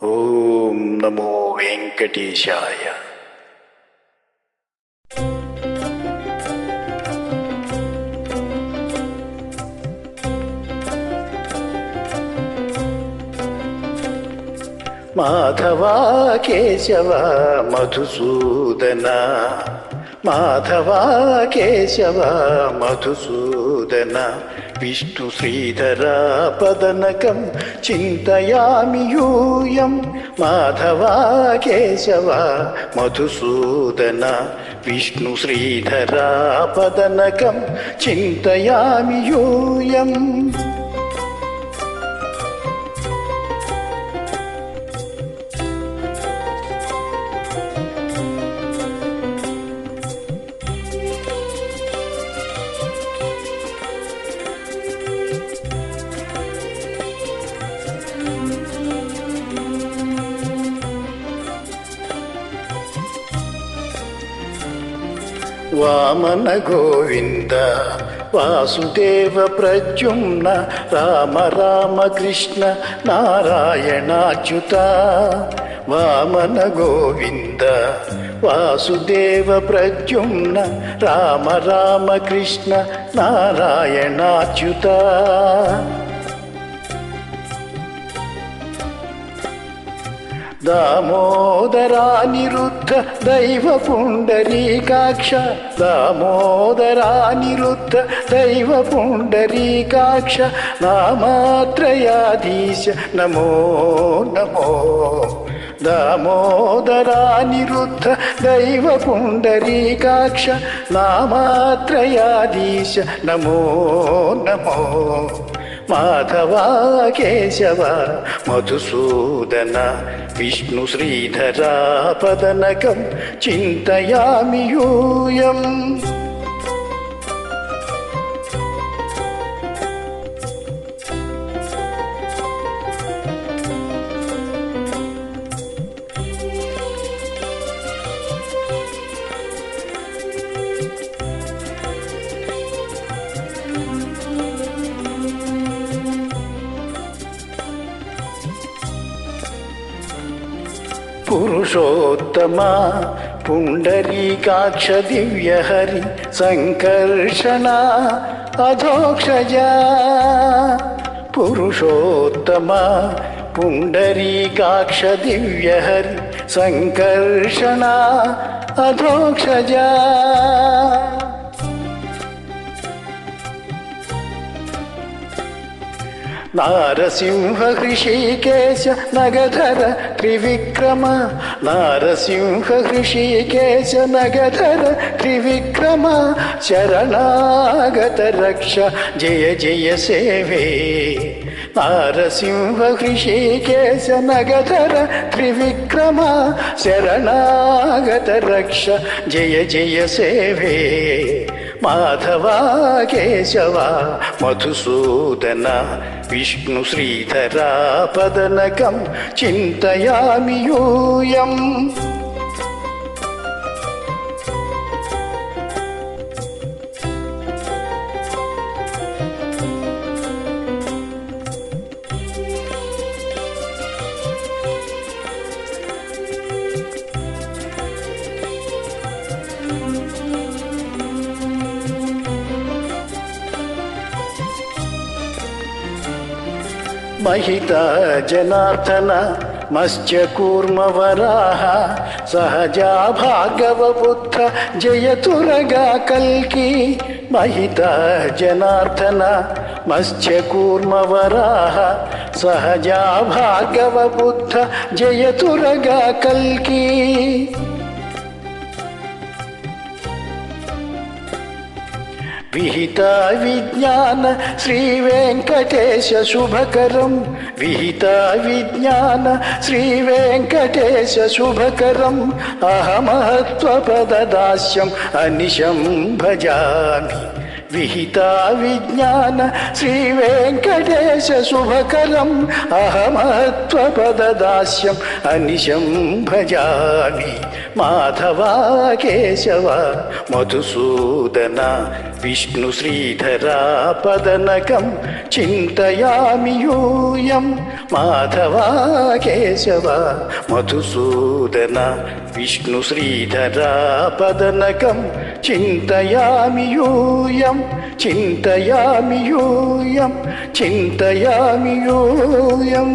ఓం నమో వెంకటేశాయ. మాధవ కేశవ మధుసూదన, మాధవ కేశవ మధుసూదన, విష్ణు శ్రీధర పదనకం చింతయామి యూయం. మాధవ కేశవ మధుసూదన, విష్ణు శ్రీధర పదనకం చింతయామి యూయం. వామన గోవింద వాసుదేవ ప్రద్యుమ్న, రామ రామ కృష్ణ నారాయణాచ్యుత. వామన గోవింద వాసుదేవ ప్రద్యుమ్న, రామ రామ కృష్ణ నారాయణాచ్యుత. దామోదరానిరుద్ధ దైవ పుండరీకాక్ష, దామోదరానిరుద్ధ దైవ పుండరీకాక్ష, నామాత్రయాధీశ నమో నమో. దామోదరానిరుద్ధ దైవ పుండరీకాక్ష, నామాత్రయాధీశ నమో నమో. మాధవ కేశవ మధుసూదన, విష్ణు శ్రీధర పదనకం చింతయామి యూయం. పురుషోత్తమ పుండరీకాక్ష దివ్యహరి సంకర్షణ అధోక్షజ. పురుషోత్తమ పుండరీకాక్ష దివ్యహరి సంకర్షణ అధోక్షజ. నారసింహ హృషీకేశ నగధర త్రివిక్రమ, నారసింహ హృషీకేశ నగధర త్రివిక్రమ, శరణాగత రక్ష జయ జయ సేవే. నారసింహ హృషీకేశ నగధర త్రివిక్రమ, శరణాగత రక్ష జయ జయ సేవే. మాధవ కేశవ మధుసూదన, విష్ణు శ్రీధర పదనకం చింతయామి యూయం. మహిత జనార్దన మత్స్యకూర్మ వరాహ, సహజా భాగవ బుద్ధ జయతురగా కల్కి. మహిత జనార్దన మత్స్యకూర్మ వరాహ, సహజా భాగవ బుద్ధ జయతురగా కల్కి. విహిత విజ్ఞాన శ్రీ వెంకటేశ శుభకరం, విహిత విజ్ఞాన శ్రీ వెంకటేశ శుభకరం, అహమహత్వపదదాస్యం అనిశం భజామి. విహిత విజ్ఞాన శ్రీ వెంకటేశ శుభకరం, అహమహత్వపదదాస్యం అనిశం భజామి. మాధవ కేశవ మధుసూదన, విష్ణు శ్రీధరా పదనకం చింతయామి యూయం మాధవా కేశవ మధుసూదన విష్ణు శ్రీధరా పదనకం చింతయామి యూయం చింతయామి యూయం చింతయామి యూయం